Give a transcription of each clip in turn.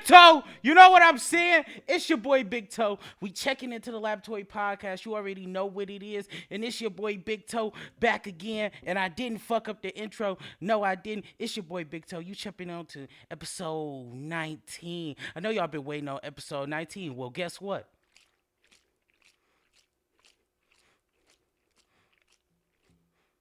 Toe. You know what I'm saying? It's your boy Big Toe. We checking into the Laboratory Podcast. You already know what it is. And it's your boy Big Toe back again. And I didn't fuck up the intro. No, I didn't. It's your boy Big Toe. You jumping on to episode 19. I know y'all been waiting on episode 19. Well, guess what?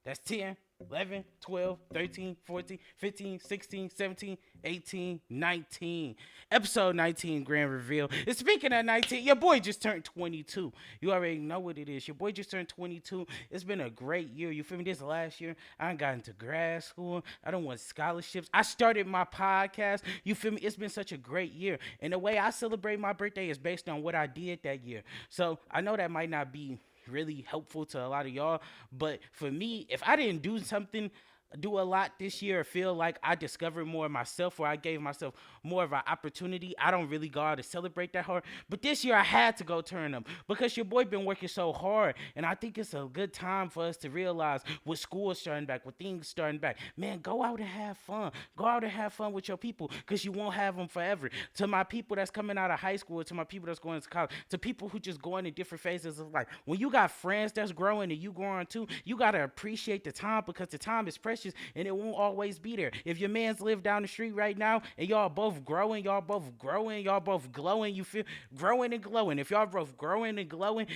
That's 10, 11, 12, 13, 14, 15, 16, 17, 18, 19. Episode 19 grand reveal. And speaking of 19, your boy just turned 22. You already know what it is. Your boy just turned 22. It's been a great year. You feel me? This last year, I done got into grad school. I done won scholarships. I started my podcast. You feel me? It's been such a great year. And the way I celebrate my birthday is based on what I did that year. So I know that might not be really helpful to a lot of y'all, but for me, if I didn't do a lot this year, or feel like I discovered more of myself, or I gave myself more of an opportunity, I don't really go out to celebrate that hard. But this year I had to go turn them because your boy been working so hard, and I think it's a good time for us to realize with school starting back, with things starting back, man, go out and have fun. Go out and have fun with your people, because you won't have them forever. To my people that's coming out of high school, to my people that's going to college, to people who just going in different phases of life, when you got friends that's growing and you growing too, you got to appreciate the time, because the time is precious and it won't always be there. If your mans live down the street right now and y'all both growing, y'all both glowing, you feel growing and glowing. If y'all both growing and glowing,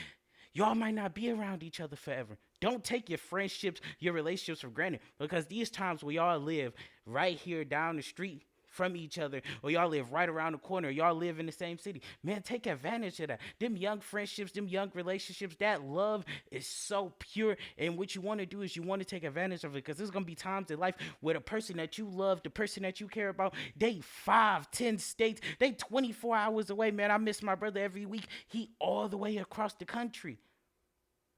y'all might not be around each other forever. Don't take your friendships, your relationships for granted, because these times we all live right here down the street from each other, or y'all live right around the corner, or y'all live in the same city, man, take advantage of that. Them young friendships, them young relationships, that love is so pure, and what you want to do is you want to take advantage of it, because there's going to be times in life where the person that you love, the person that you care about, they 5, 10 states, they 24 hours away, man. I miss my brother every week. He all the way across the country.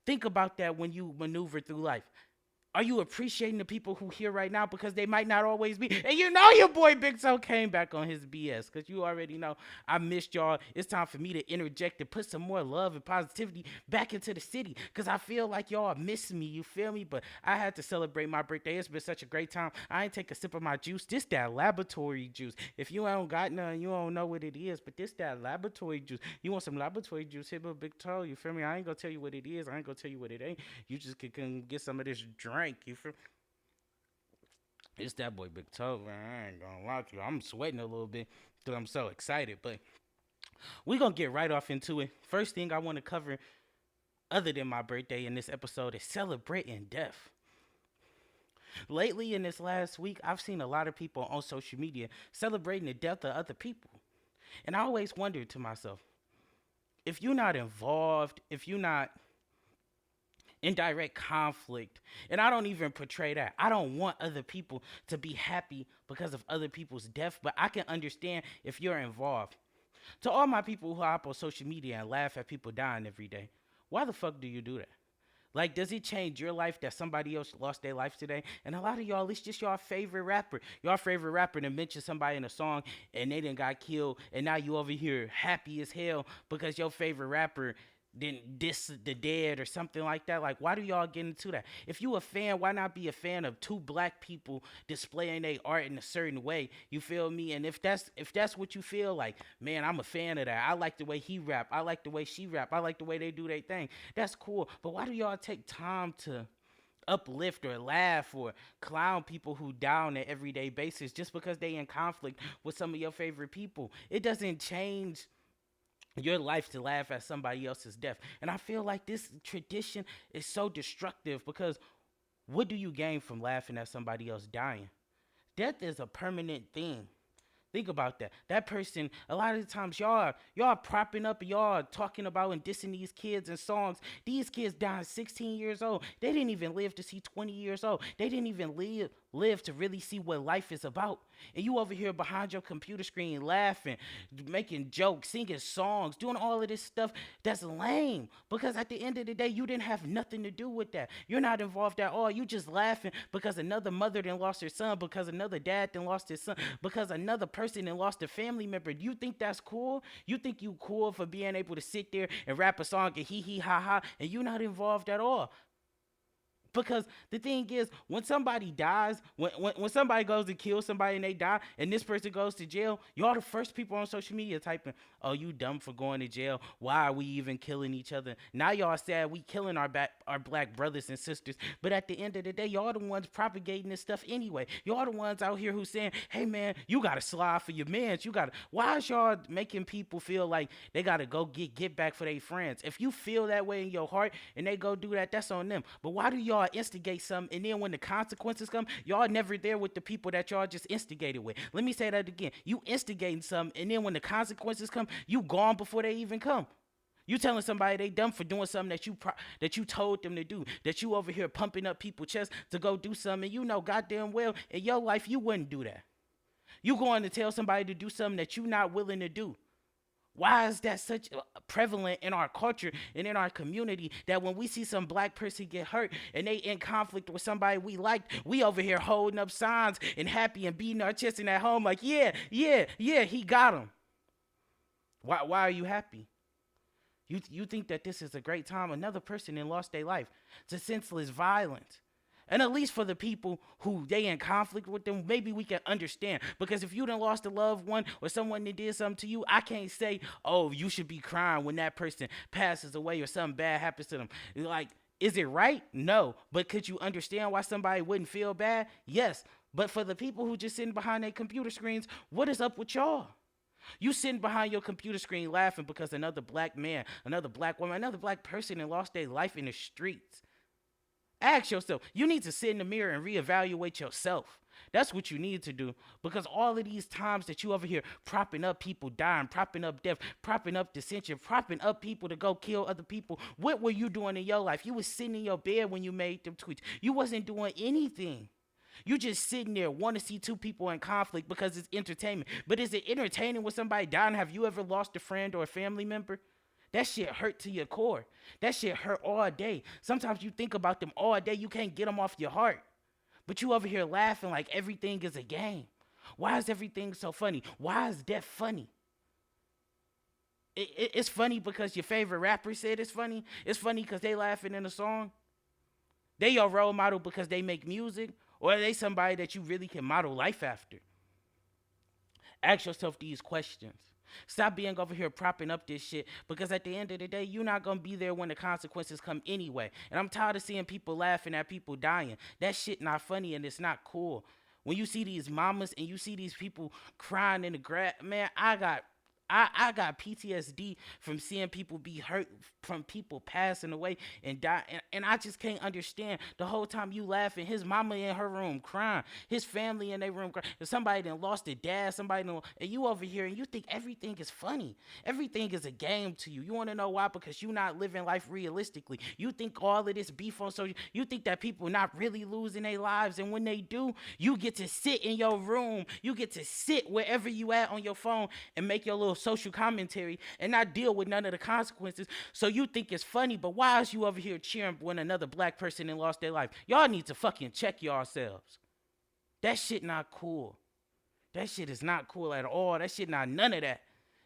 Think about that when you maneuver through life. Are you appreciating the people who here right now, because they might not always be? And you know your boy Big Toe came back on his BS, because you already know I missed y'all. It's time for me to interject and put some more love and positivity back into the city, because I feel like y'all miss me, you feel me? But I had to celebrate my birthday. It's been such a great time. I ain't take a sip of my juice. This that laboratory juice. If you ain't got none, you don't know what it is, but this that laboratory juice. You want some laboratory juice, hit my Big Toe, you feel me? I ain't gonna tell you what it is. I ain't gonna tell you what it ain't. You just can get some of this drink. You feel? It's that boy Big Toe, man. I ain't gonna lie to you. I'm sweating a little bit because I'm so excited. But we gonna get right off into it. First thing I want to cover, other than my birthday in this episode, is celebrating death. Lately, in this last week, I've seen a lot of people on social media celebrating the death of other people. And I always wondered to myself, if you're not involved, if you're not in direct conflict, and I don't even portray that. I don't want other people to be happy because of other people's death, but I can understand if you're involved. To all my people who hop on social media and laugh at people dying every day, why the fuck do you do that? Like, does it change your life that somebody else lost their life today? And a lot of y'all, it's just your favorite rapper. Your favorite rapper to mention somebody in a song and they done got killed, and now you over here happy as hell because your favorite rapper didn't diss the dead or something like that. Like, why do y'all get into that? If you a fan, why not be a fan of two black people displaying their art in a certain way? You feel me? And if that's what you feel like, man, I'm a fan of that. I like the way he rap. I like the way she rap. I like the way they do their thing. That's cool. But why do y'all take time to uplift or laugh or clown people who die on an everyday basis just because they in conflict with some of your favorite people? It doesn't change your life to laugh at somebody else's death. And I feel like this tradition is so destructive, because what do you gain from laughing at somebody else dying? Death is a permanent thing. Think about that. That person, a lot of the times, y'all propping up, y'all talking about and dissing these kids in songs. These kids died 16 years old. They didn't even live to see 20 years old. They didn't even live to really see what life is about. And you over here behind your computer screen laughing, making jokes, singing songs, doing all of this stuff that's lame. Because at the end of the day, you didn't have nothing to do with that. You're not involved at all. You just laughing because another mother then lost her son, because another dad then lost his son, because another person then lost a family member. Do you think that's cool? You think you cool for being able to sit there and rap a song and hee hee ha ha, and you're not involved at all? Because the thing is, when somebody dies, when somebody goes to kill somebody and they die, and this person goes to jail, y'all the first people on social media typing, "Oh, you dumb for going to jail. Why are we even killing each other?" Now y'all sad we killing our black brothers and sisters. But at the end of the day, y'all the ones propagating this stuff anyway. Y'all the ones out here who saying, "Hey man, you gotta slide for your mans. You gotta." Why is y'all making people feel like they gotta go get back for their friends? If you feel that way in your heart and they go do that, that's on them. But why do y'all instigate something and then when the consequences come, y'all never there with the people that y'all just instigated with? Let me say that again. You instigating something and then when the consequences come, you gone before they even come. You telling somebody they dumb for doing something that you told them to do, that you over here pumping up people's chests to go do something, and you know goddamn well in your life you wouldn't do that. You going to tell somebody to do something that you not willing to do. Why is that such prevalent in our culture and in our community that when we see some black person get hurt and they in conflict with somebody we liked, we over here holding up signs and happy and beating our chests in at home like, yeah, he got him. Why are you happy? You think that this is a great time? Another person then lost their life to senseless violence. And at least for the people who they in conflict with them, maybe we can understand. Because if you done lost a loved one or someone that did something to you, I can't say, "Oh, you should be crying when that person passes away or something bad happens to them." Like, is it right? No. But could you understand why somebody wouldn't feel bad? Yes. But for the people who just sitting behind their computer screens, what is up with y'all? You sitting behind your computer screen laughing because another black man, another black woman, another black person and lost their life in the streets. Ask yourself. You need to sit in the mirror and reevaluate yourself. That's what you need to do. Because all of these times that you over here propping up people dying, propping up death, propping up dissension, propping up people to go kill other people, what were you doing in your life? You was sitting in your bed when you made them tweets. You wasn't doing anything. You just sitting there want to see two people in conflict because it's entertainment. But is it entertaining when somebody dying? Have you ever lost a friend or a family member? That shit hurt to your core. That shit hurt all day. Sometimes you think about them all day. You can't get them off your heart. But you over here laughing like everything is a game. Why is everything so funny? Why is death funny? It's funny because your favorite rapper said it's funny. It's funny because they laughing in a song. They your role model because they make music. Or are they somebody that you really can model life after? Ask yourself these questions. Stop being over here propping up this shit because at the end of the day, you're not going to be there when the consequences come anyway. And I'm tired of seeing people laughing at people dying. That shit not funny and it's not cool. When you see these mamas and you see these people crying in the grass, man, I got PTSD from seeing people be hurt, from people passing away and die. And I just can't understand the whole time you laughing. His mama in her room crying. His family in their room crying. And somebody done lost their dad. And you over here and you think everything is funny. Everything is a game to you. You want to know why? Because you're not living life realistically. You think all of this beef on social, you think that people not really losing their lives. And when they do, you get to sit in your room. You get to sit wherever you at on your phone and make your little social commentary and not deal with none of the consequences. So you think it's funny, but why is you over here cheering when another black person then lost their life? Y'all need to fucking check yourselves. That shit not cool. That shit is not cool at all. That shit not none of that.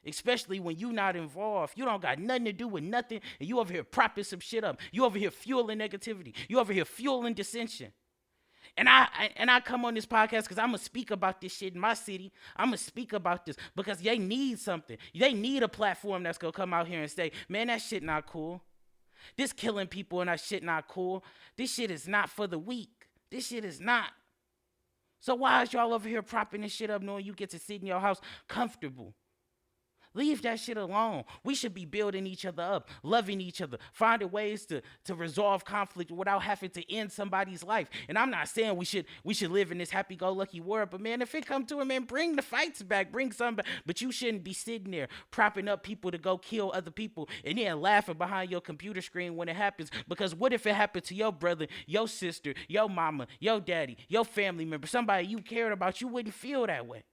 Especially when you not involved. You don't got nothing to do with nothing and you over here propping some shit up. You over here fueling negativity. You over here fueling dissension. And I come on this podcast because I'm going to speak about this shit in my city. I'm going to speak about this because they need something. They need a platform that's going to come out here and say, man, that shit not cool. This killing people and that shit not cool. This shit is not for the weak. This shit is not. So why is y'all over here propping this shit up knowing you get to sit in your house comfortable? Leave that shit alone. We should be building each other up, loving each other, finding ways to resolve conflict without having to end somebody's life. And I'm not saying we should live in this happy-go-lucky world, but man, if it come to it, man, bring the fights back, bring some back. But you shouldn't be sitting there propping up people to go kill other people and then laughing behind your computer screen when it happens. Because what if it happened to your brother, your sister, your mama, your daddy, your family member, somebody you cared about? You wouldn't feel that way.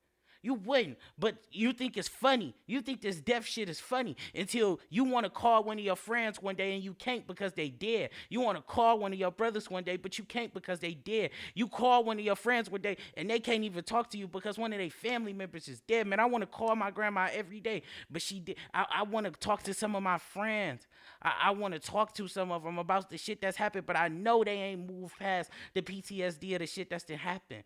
You wouldn't. But you think it's funny. You think this death shit is funny until you want to call one of your friends one day and you can't because they dead. You want to call one of your brothers one day, but you can't because they dead. You call one of your friends one day and they can't even talk to you because one of their family members is dead. Man, I want to call my grandma every day, but she did. I want to talk to some of my friends. I want to talk to some of them about the shit that's happened, but I know they ain't moved past the PTSD of the shit that's happened.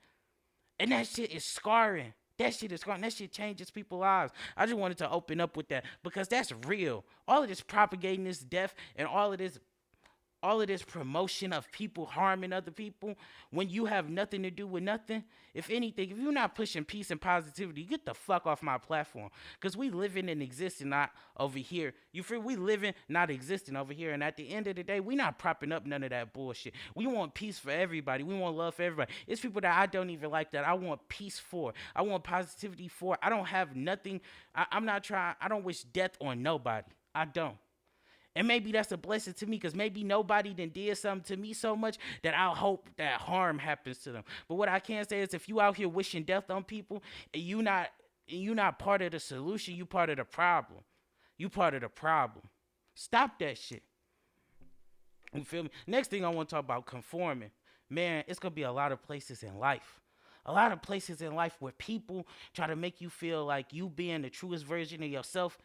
And that shit is scarring. That shit is scarring. That shit changes people's lives. I just wanted to open up with that because that's real. All of this propagating this death and all of this promotion of people harming other people when you have nothing to do with nothing. If anything, if you're not pushing peace and positivity, get the fuck off my platform. Because we living and existing not over here. You feel we living, not existing over here. And at the end of the day, we not propping up none of that bullshit. We want peace for everybody. We want love for everybody. It's people that I don't even like that I want peace for. I want positivity for. I don't have nothing. I'm not trying. I don't wish death on nobody. I don't. And maybe that's a blessing to me because maybe nobody done did something to me so much that I hope that harm happens to them. But what I can say is if you out here wishing death on people and you not part of the solution, you part of the problem. You part of the problem. Stop that shit. You feel me? Next thing I want to talk about conforming. Man, it's going to be a lot of places in life. A lot of places in life where people try to make you feel like you being the truest version of yourself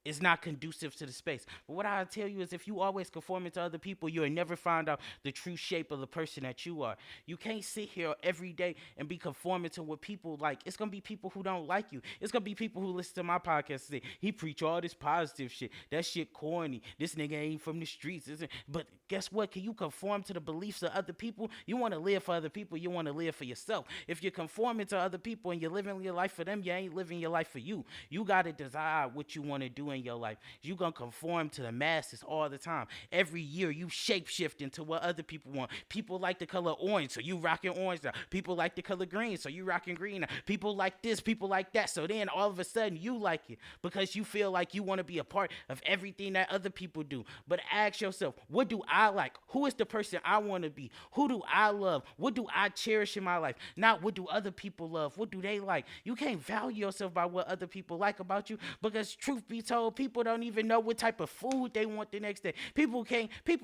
is not conducive to the space. But what I tell you is if you always conforming to other people, you'll never find out the true shape of the person that you are. You can't sit here every day and be conforming to what people like. It's going to be people who don't like you. It's going to be people who listen to my podcast and say, he preach all this positive shit. That shit corny. This nigga ain't from the streets. But guess what? Can you conform to the beliefs of other people? You want to live for other people. You want to live for yourself. If you're conforming to other people and you're living your life for them, you ain't living your life for you. You got to decide what you want to do in your life. You're going to conform to the masses all the time. Every year you shape-shift into what other people want. People like the color orange, so you rocking orange now. People like the color green, so you rocking green now. People like this, people like that. So then all of a sudden you like it because you feel like you want to be a part of everything that other people do. But ask yourself, what do I like? Who is the person I want to be? Who do I love? What do I cherish in my life? Not what do other people love? What do they like? You can't value yourself by what other people like about you because truth be told, people don't even know what type of food they want the next day. People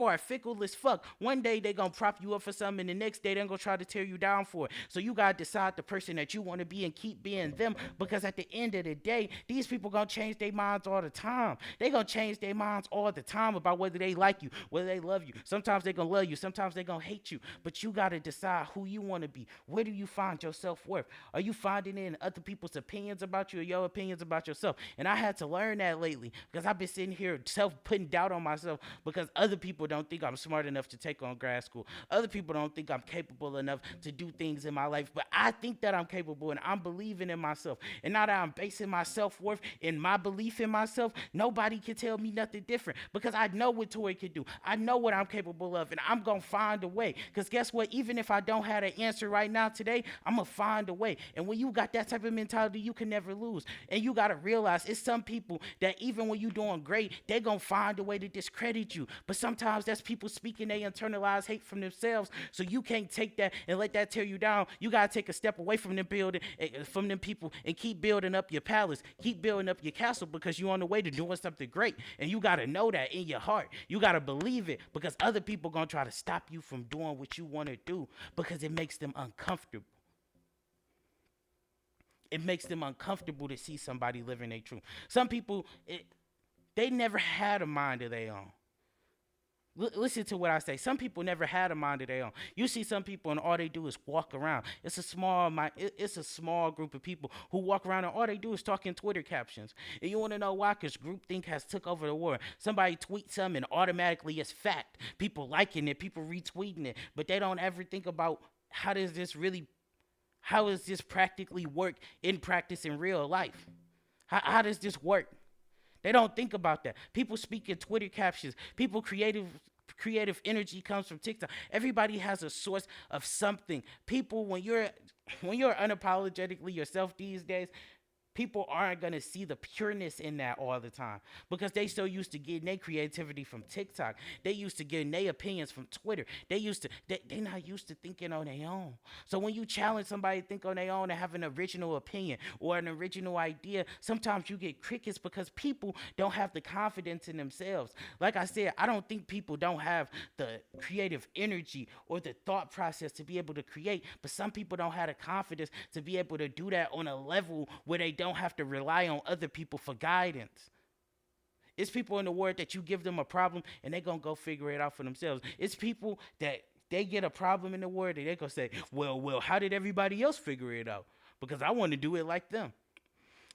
are fickle as fuck. One day they gonna prop you up for something and the next day they're gonna try to tear you down for it. So you gotta decide the person that you want to be and keep being them because at the end of the day, these people gonna change their minds all the time. They gonna change their minds all the time about whether they like you, whether they love you. Sometimes they gonna love you, sometimes they gonna hate you. But you gotta decide who you want to be. Where do you find your self-worth? Are you finding it in other people's opinions about you or your opinions about yourself? And I had to learn that lately because I've been sitting here putting doubt on myself because other people don't think I'm smart enough to take on grad school. Other people don't think I'm capable enough to do things in my life, but I think that I'm capable and I'm believing in myself. And now that I'm basing my self-worth in my belief in myself, nobody can tell me nothing different because I know what Tori can do. I know what I'm capable of and I'm going to find a way because guess what? Even if I don't have an answer right now today, I'm going to find a way. And when you got that type of mentality, you can never lose. And you got to realize it's some people that even when you're doing great, they're going to find a way to discredit you. But sometimes that's people speaking they internalized hate from themselves. So you can't take that and let that tear you down. You got to take a step away from them from them people and keep building up your palace. Keep building up your castle because you're on the way to doing something great. And you got to know that in your heart. You got to believe it because other people going to try to stop you from doing what you want to do because it makes them uncomfortable. It makes them uncomfortable to see somebody living their truth. Some people, they never had a mind of their own. Listen to what I say. Some people never had a mind of their own. You see some people and all they do is walk around. It's a small group of people who walk around and all they do is talk in Twitter captions. And you want to know why? Because groupthink has took over the world. Somebody tweets something and automatically it's fact. People liking it, people retweeting it, but they don't ever think about how does this practically work in practice in real life? How does this work? They don't think about that. People speak in Twitter captions. People creative energy comes from TikTok. Everybody has a source of something. People, when you're unapologetically yourself these days, people aren't gonna see the pureness in that all the time because they so used to getting their creativity from TikTok. They used to getting their opinions from Twitter. They not used to thinking on their own. So when you challenge somebody to think on their own and have an original opinion or an original idea, sometimes you get crickets because people don't have the confidence in themselves. Like I said, I don't think people don't have the creative energy or the thought process to be able to create, but some people don't have the confidence to be able to do that on a level where they don't have to rely on other people for guidance. It's people in the world that you give them a problem and they're going to go figure it out for themselves. It's people that they get a problem in the world and they're going to say, well, how did everybody else figure it out? Because I want to do it like them.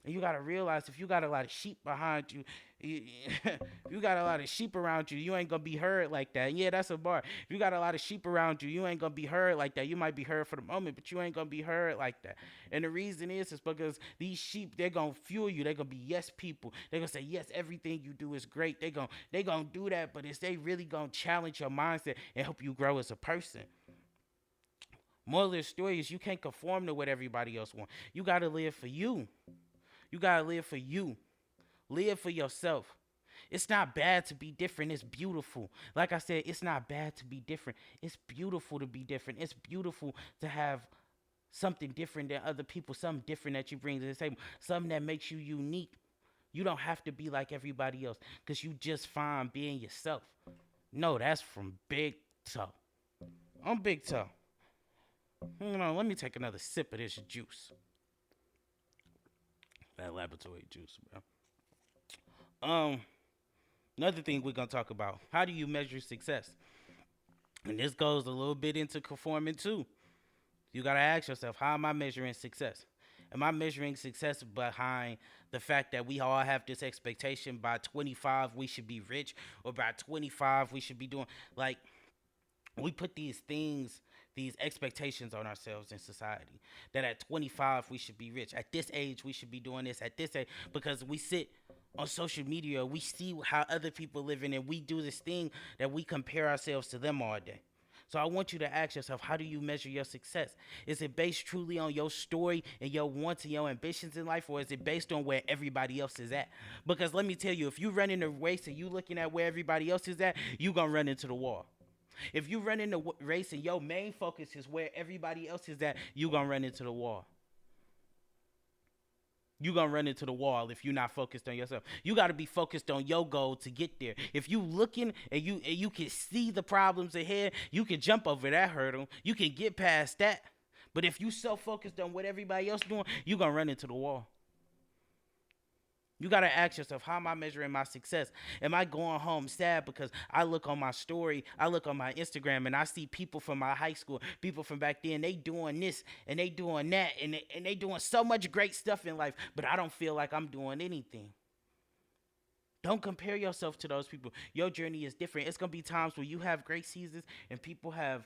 And you gotta realize if you got a lot of sheep behind you, if you got a lot of sheep around you, you ain't gonna be heard like that. And yeah, that's a bar. If you got a lot of sheep around you, you ain't gonna be heard like that. You might be heard for the moment, but you ain't gonna be heard like that. And the reason is because these sheep, they're gonna fuel you. They're gonna be yes people. They're gonna say, yes, everything you do is great. They gonna do that, but is they really gonna challenge your mindset and help you grow as a person? Moral of the story is you can't conform to what everybody else wants. You gotta live for you. You gotta live for you. Live for yourself. It's not bad to be different. It's beautiful. Like I said, it's not bad to be different. It's beautiful to be different. It's beautiful to have something different than other people, something different that you bring to the table, something that makes you unique. You don't have to be like everybody else because you just fine being yourself. No, that's from Big Toe. I'm Big Toe. Let me take another sip of this juice. That laboratory juice, bro. Another thing we're gonna talk about: how do you measure success? And this goes a little bit into conforming too. You gotta ask yourself, how am I measuring success? Am I measuring success behind the fact that we all have this expectation by 25 we should be rich, or by 25 we should be doing like we put these things, these expectations on ourselves in society that at 25 we should be rich, at this age we should be doing this, at this age, because we sit on social media, we see how other people living, and we do this thing that we compare ourselves to them all day. So I want you to ask yourself, how do you measure your success? Is it based truly on your story and your wants and your ambitions in life, or is it based on where everybody else is at? Because let me tell you, if you run in a race and you looking at where everybody else is at, you gonna run into the wall. If you run in the race and your main focus is where everybody else is at, you gonna run into the wall. You gonna run into the wall if you're not focused on yourself. You gotta be focused on your goal to get there. If you looking and you can see the problems ahead, you can jump over that hurdle. You can get past that. But if you so focused on what everybody else doing, you gonna run into the wall. You got to ask yourself, how am I measuring my success? Am I going home sad because I look on my story, I look on my Instagram, and I see people from my high school, people from back then, they doing this and they doing that, and they doing so much great stuff in life, but I don't feel like I'm doing anything. Don't compare yourself to those people. Your journey is different. It's going to be times where you have great seasons and people have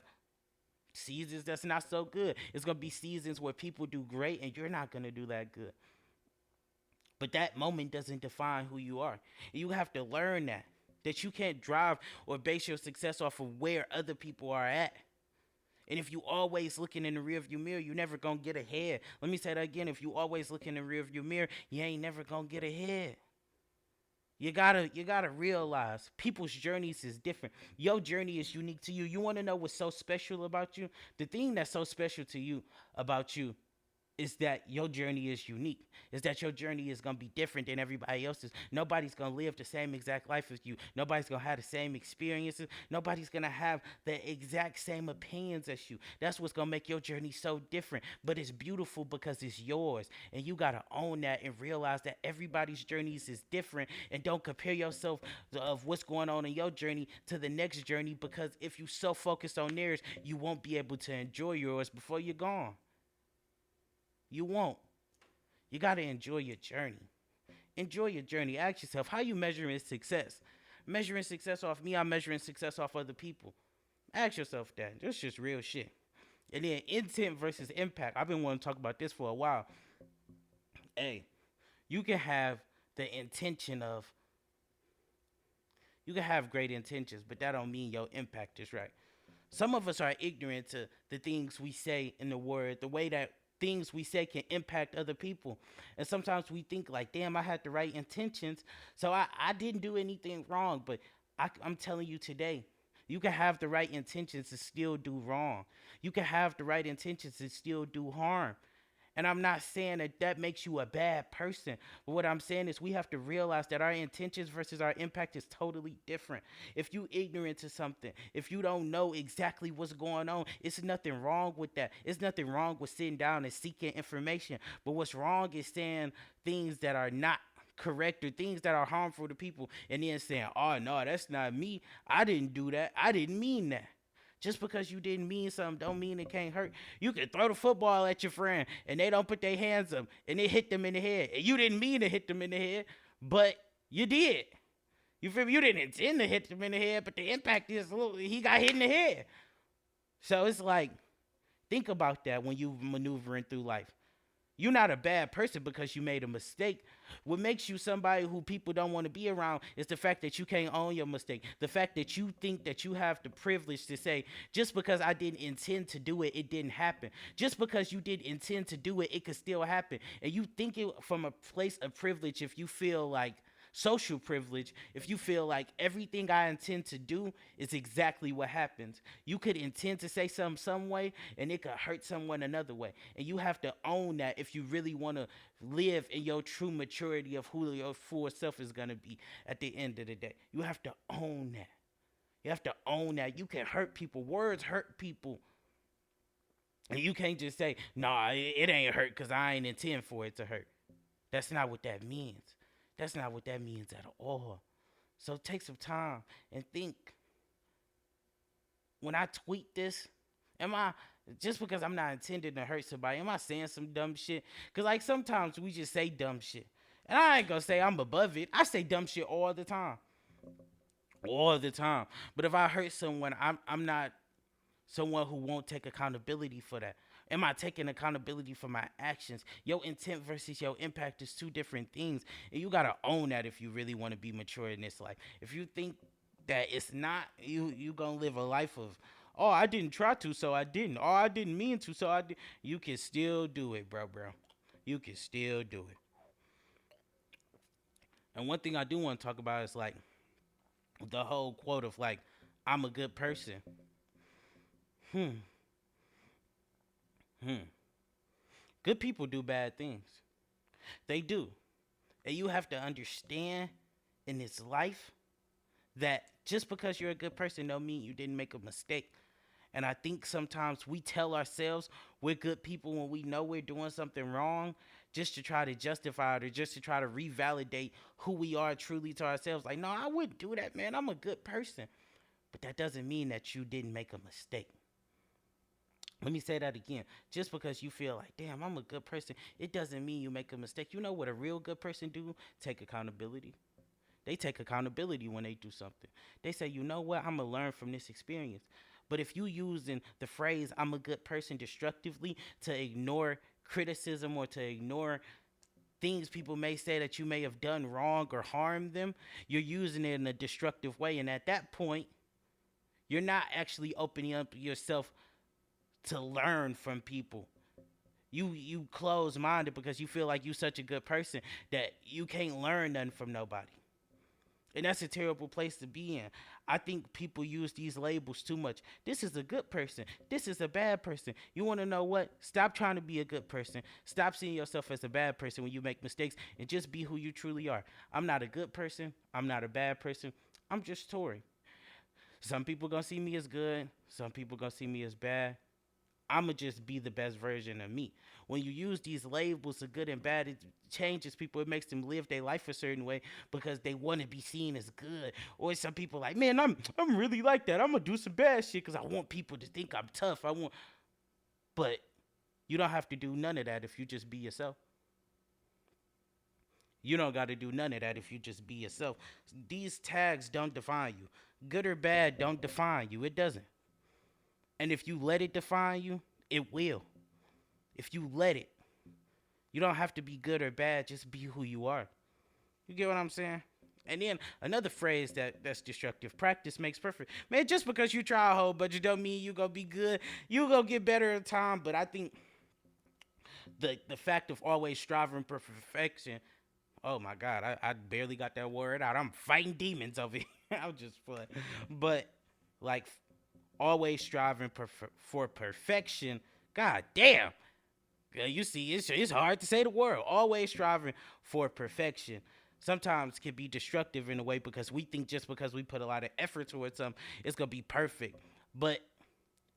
seasons that's not so good. It's going to be seasons where people do great and you're not going to do that good. But that moment doesn't define who you are. And you have to learn that you can't drive or base your success off of where other people are at. And if you always looking in the rearview mirror, you never gonna get ahead. Let me say that again. If you always look in the rearview mirror, you ain't never gonna get ahead. You gotta realize people's journeys is different. Your journey is unique to you. You wanna know what's so special about you? The thing that's so special to you about you is that your journey is unique. Is that your journey is going to be different than everybody else's. Nobody's going to live the same exact life as you. Nobody's going to have the same experiences. Nobody's going to have the exact same opinions as you. That's what's going to make your journey so different. But it's beautiful because it's yours. And you got to own that and realize that everybody's journeys is different. And don't compare yourself of what's going on in your journey to the next journey, because if you so focused on theirs, you won't be able to enjoy yours before you're gone. You won't. You got to enjoy your journey. Enjoy your journey. Ask yourself, how you measuring success? Measuring success off me, I'm measuring success off other people. Ask yourself that. That's just real shit. And then intent versus impact. I've been wanting to talk about this for a while. Hey, you can have the intention of, you can have great intentions, but that don't mean your impact is right. Some of us are ignorant to the things we say in the word, the way that things we say can impact other people. And sometimes we think like, damn, I had the right intentions, so I didn't do anything wrong. But I'm telling you today, you can have the right intentions and still do wrong. You can have the right intentions and still do harm. And I'm not saying that that makes you a bad person. But what I'm saying is we have to realize that our intentions versus our impact is totally different. If you ignorant to something, if you don't know exactly what's going on, it's nothing wrong with that. It's nothing wrong with sitting down and seeking information. But what's wrong is saying things that are not correct or things that are harmful to people and then saying, oh no, that's not me. I didn't do that. I didn't mean that. Just because you didn't mean something don't mean it can't hurt. You can throw the football at your friend and they don't put their hands up and it hit them in the head. And you didn't mean to hit them in the head, but you did. You feel me? You didn't intend to hit them in the head, but the impact is he got hit in the head. So it's like, think about that when you maneuvering through life. You're not a bad person because you made a mistake. What makes you somebody who people don't want to be around is the fact that you can't own your mistake. The fact that you think that you have the privilege to say, just because I didn't intend to do it, it didn't happen. Just because you didn't intend to do it, it could still happen. And you think it from a place of privilege if you feel like social privilege, if you feel like everything I intend to do is exactly what happens. You could intend to say something some way and it could hurt someone another way. And you have to own that if you really want to live in your true maturity of who your full self is going to be at the end of the day. You have to own that. You have to own that. You can hurt people. Words hurt people. And you can't just say, nah, it ain't hurt because I ain't intend for it to hurt. That's not what that means. That's not what that means at all. So take some time and think. When I tweet this, am I, just because I'm not intending to hurt somebody, am I saying some dumb shit? Because like sometimes we just say dumb shit. And I ain't gonna say I'm above it. I say dumb shit all the time. All the time. But if I hurt someone, I'm not someone who won't take accountability for that. Am I taking accountability for my actions? Your intent versus your impact is two different things. And you got to own that if you really want to be mature in this life. If you think that it's not, you going to live a life of, oh, I didn't try to, so I didn't. Oh, I didn't mean to, so I did. You can still do it, bro. You can still do it. And one thing I do want to talk about is like the whole quote of like, I'm a good person. Hmm. Hmm. Good people do bad things. They do. And you have to understand in this life that just because you're a good person don't mean you didn't make a mistake. And I think sometimes we tell ourselves we're good people when we know we're doing something wrong just to try to justify it or just to try to revalidate who we are truly to ourselves. Like, no, I wouldn't do that, man. I'm a good person. But that doesn't mean that you didn't make a mistake. Let me say that again. Just because you feel like, damn, I'm a good person, it doesn't mean you make a mistake. You know what a real good person do? Take accountability. They take accountability when they do something. They say, you know what? I'm going to learn from this experience. But if you using the phrase, I'm a good person destructively to ignore criticism or to ignore things people may say that you may have done wrong or harmed them, you're using it in a destructive way. And at that point, you're not actually opening up yourself to learn from people. You close minded because you feel like you such a good person that you can't learn nothing from nobody. And that's a terrible place to be in. I think people use these labels too much. This is a good person. This is a bad person. You want to know what? Stop trying to be a good person. Stop seeing yourself as a bad person when you make mistakes and just be who you truly are. I'm not a good person. I'm not a bad person. I'm just Tori. Some people going to see me as good. Some people going to see me as bad. I'ma just be the best version of me. When you use these labels of good and bad, it changes people. It makes them live their life a certain way because they want to be seen as good. Or some people like, man, I'm really like that. I'm gonna do some bad shit because I want people to think I'm tough. But you don't have to do none of that if you just be yourself. You don't got to do none of that if you just be yourself. These tags don't define you. Good or bad don't define you. It doesn't. And if you let it define you, it will. If you let it. You don't have to be good or bad, just be who you are. You get what I'm saying? And then another phrase that's destructive, practice makes perfect. Man, just because you try a whole bunch, don't mean you gonna be good. You gonna get better in time. But I think The fact of always striving for perfection. Oh my God, I barely got that word out. I'm fighting demons over here. I'm just playing. But like always striving for perfection. God damn. Yeah, you see, it's hard to say the word. Always striving for perfection. Sometimes can be destructive in a way because we think just because we put a lot of effort towards something, it's gonna be perfect. But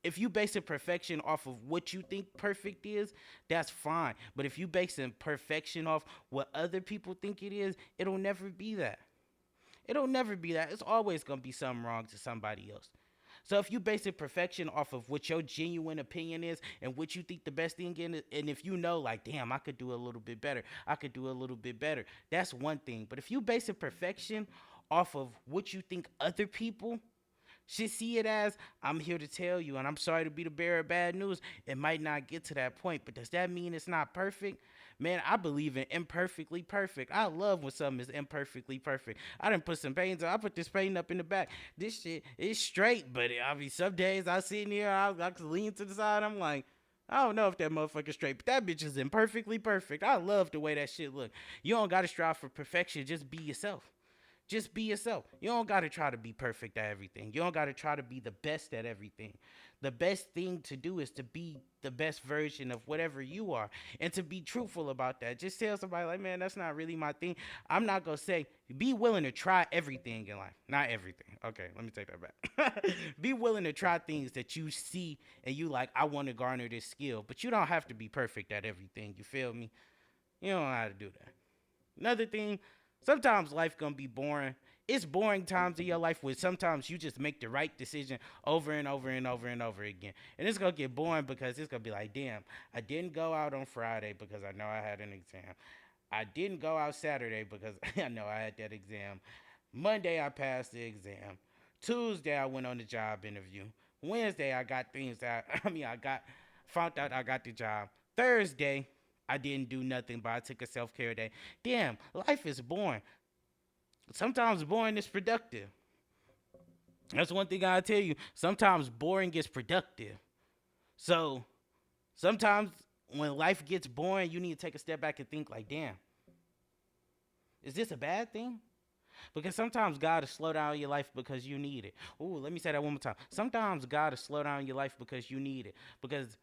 if you base perfection off of what you think perfect is, that's fine. But if you basing perfection off what other people think it is, it'll never be that. It'll never be that. It's always gonna be something wrong to somebody else. So if you base perfection off of what your genuine opinion is and what you think the best thing is, and if you know like, damn, I could do a little bit better, I could do a little bit better, that's one thing. But if you base perfection off of what you think other people should see it as, I'm here to tell you, and I'm sorry to be the bearer of bad news, it might not get to that point, but does that mean it's not perfect? Man, I believe in imperfectly perfect. I love when something is imperfectly perfect. I done put some paint on. I put this paint up in the back. This shit is straight, but I mean, some days I sit in here, I can lean to the side. I'm like, I don't know if that motherfucker's straight, but that bitch is imperfectly perfect. I love the way that shit look. You don't gotta strive for perfection. Just be yourself. Just be yourself. You don't got to try to be perfect at everything. You don't got to try to be the best at everything. The best thing to do is to be the best version of whatever you are and to be truthful about that. Just tell somebody, like, man, that's not really my thing. I'm not going to say, be willing to try everything in life. Not everything. Okay, let me take that back. Be willing to try things that you see and you like, I want to garner this skill. But you don't have to be perfect at everything. You feel me? You don't know how to do that. Another thing, sometimes life gonna be boring. It's boring times in your life where sometimes you just make the right decision over and over and over and over again. And it's gonna get boring because it's gonna be like, damn, I didn't go out on Friday because I know I had an exam. I didn't go out Saturday because I know I had that exam. Monday I passed the exam. Tuesday I went on the job interview. Wednesday I got things that I got found out I got the job. Thursday I didn't do nothing, but I took a self-care day. Damn, life is boring. Sometimes boring is productive. That's one thing I tell you. Sometimes boring is productive. So sometimes when life gets boring, you need to take a step back and think like, damn, is this a bad thing? Because sometimes God will slow down your life because you need it. Ooh, let me say that one more time. Sometimes God will slow down your life because you need it. Because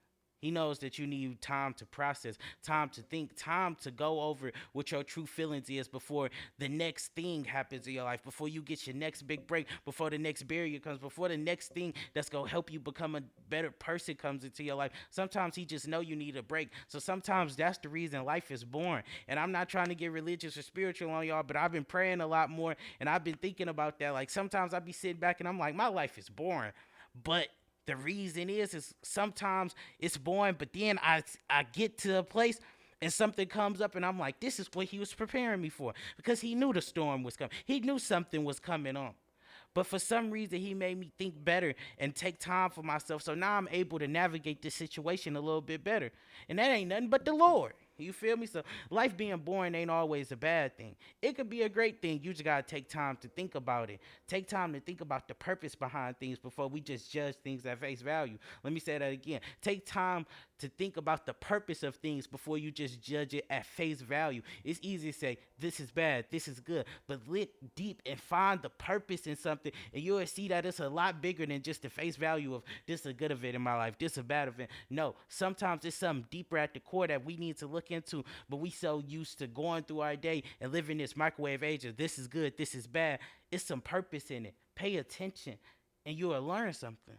he knows that you need time to process, time to think, time to go over what your true feelings is before the next thing happens in your life, before you get your next big break, before the next barrier comes, before the next thing that's going to help you become a better person comes into your life. Sometimes he just know you need a break. So sometimes that's the reason life is boring. And I'm not trying to get religious or spiritual on y'all, but I've been praying a lot more and I've been thinking about that. Like sometimes I be sitting back and I'm like, my life is boring. But the reason is sometimes it's boring, but then I get to a place and something comes up and I'm like, this is what he was preparing me for because he knew the storm was coming. He knew something was coming on. But for some reason, he made me think better and take time for myself. So now I'm able to navigate this situation a little bit better. And that ain't nothing but the Lord. You feel me? So life being boring ain't always a bad thing. It could be a great thing. You just gotta take time to think about it. Take time to think about the purpose behind things before we just judge things at face value. Let me say that again. Take time to think about the purpose of things before you just judge it at face value. It's easy to say, this is bad, this is good, but look deep and find the purpose in something, and you'll see that it's a lot bigger than just the face value of this is a good event in my life, this is a bad event. No, sometimes it's something deeper at the core that we need to look into, but we so used to going through our day and living this microwave age of this is good, this is bad. It's some purpose in it. Pay attention, and you will learn something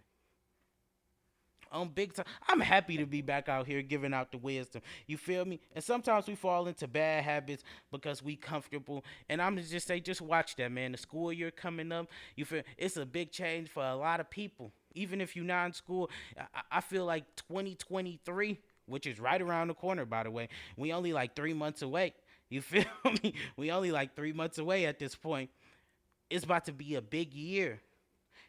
on big time. I'm happy to be back out here giving out the wisdom. You feel me? And sometimes we fall into bad habits because we comfortable. And I'm just say, just watch that, man. The school year coming up, you feel it's a big change for a lot of people. Even if you're not in school, I feel like 2023, which is right around the corner, by the way. We only like 3 months away. You feel me? We only like 3 months away at this point. It's about to be a big year.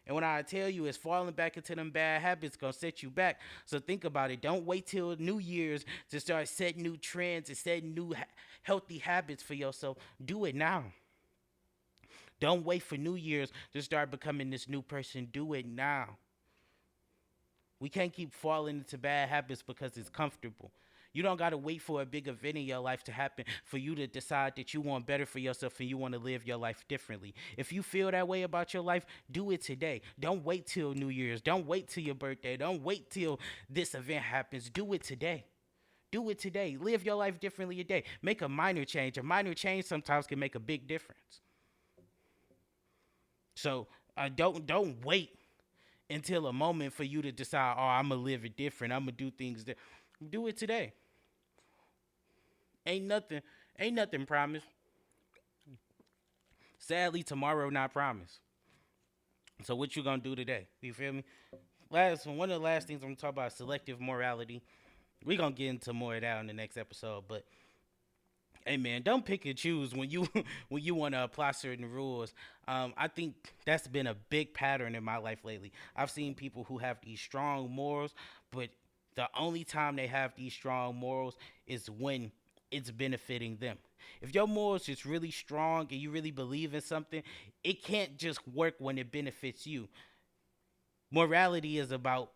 And when I tell you it's falling back into them bad habits gonna set you back. So think about it. Don't wait till New Year's to start setting new trends and setting new healthy habits for yourself. Do it now. Don't wait for New Year's to start becoming this new person. Do it now. We can't keep falling into bad habits because it's comfortable. You don't got to wait for a big event in your life to happen for you to decide that you want better for yourself and you want to live your life differently. If you feel that way about your life, do it today. Don't wait till New Year's. Don't wait till your birthday. Don't wait till this event happens. Do it today. Do it today. Live your life differently today. Make a minor change. A minor change sometimes can make a big difference. So don't wait until a moment for you to decide, oh, I'm gonna live it different. I'm gonna do things that do it today. Ain't nothing, ain't nothing promised. Sadly, tomorrow not promised. So what you gonna do today? You feel me? One of the last things I'm gonna talk about is selective morality. We gonna get into more of that in the next episode, but hey man, don't pick and choose when you when you want to apply certain rules. I think that's been a big pattern in my life lately. I've seen people who have these strong morals, but the only time they have these strong morals is when it's benefiting them. If your morals is really strong and you really believe in something, it can't just work when it benefits you. Morality is about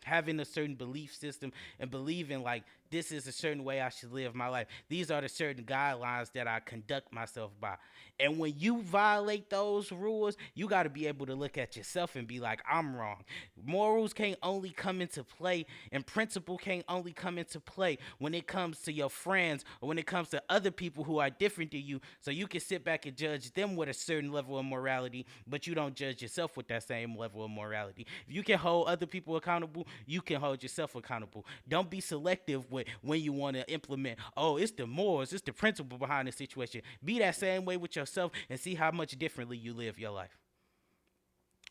having a certain belief system and believing like this is a certain way I should live my life. These are the certain guidelines that I conduct myself by. And when you violate those rules, you got to be able to look at yourself and be like, I'm wrong. Morals can't only come into play and principle can't only come into play when it comes to your friends or when it comes to other people who are different to you. So you can sit back and judge them with a certain level of morality, but you don't judge yourself with that same level of morality. If you can hold other people accountable, you can hold yourself accountable. Don't be selective with when you want to implement, oh, it's the morals, it's the principle behind the situation. Be that same way with yourself and see how much differently you live your life.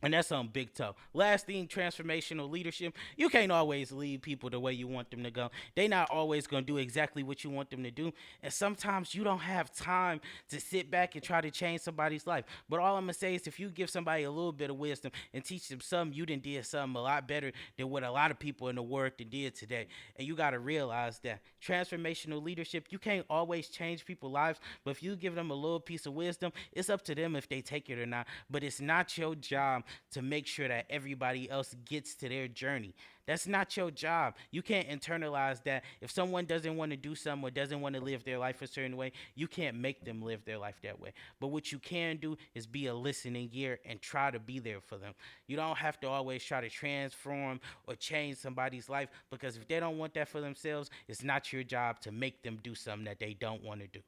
And that's on big toe. Last thing, transformational leadership. You can't always lead people the way you want them to go. They not always going to do exactly what you want them to do. And sometimes you don't have time to sit back and try to change somebody's life. But all I'm going to say is if you give somebody a little bit of wisdom and teach them something, you done did something a lot better than what a lot of people in the world did today. And you got to realize that transformational leadership, you can't always change people's lives. But if you give them a little piece of wisdom, it's up to them if they take it or not. But it's not your job to make sure that everybody else gets to their journey. That's not your job. You can't internalize that. If someone doesn't want to do something or doesn't want to live their life a certain way, you can't make them live their life that way. But what you can do is be a listening ear and try to be there for them. You don't have to always try to transform or change somebody's life, because if they don't want that for themselves, it's not your job to make them do something that they don't want to do.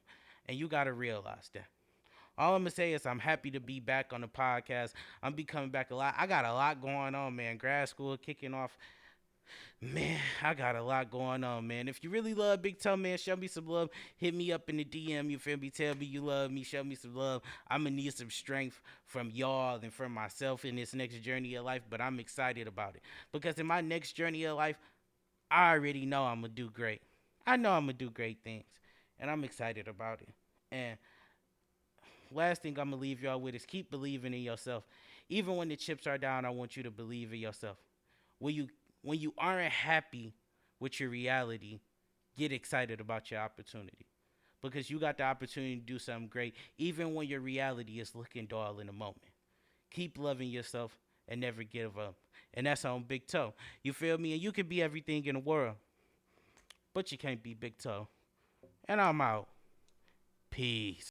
And you got to realize that. All I'm gonna say is I'm happy to be back on the podcast. I'm be coming back a lot. I got a lot going on, man. Grad school kicking off. Man, I got a lot going on, man. If you really love Big Toe, man, show me some love. Hit me up in the DM, you feel me? Tell me you love me. Show me some love. I'm gonna need some strength from y'all and from myself in this next journey of life, but I'm excited about it. Because in my next journey of life, I already know I'm gonna do great. I know I'm gonna do great things. And I'm excited about it. And last thing I'm gonna leave y'all with is keep believing in yourself. Even when the chips are down, I want you to believe in yourself. When you aren't happy with your reality, get excited about your opportunity. Because you got the opportunity to do something great, even when your reality is looking dull in the moment. Keep loving yourself and never give up. And that's on Big Toe. You feel me? And you can be everything in the world, but you can't be Big Toe. And I'm out. Peace.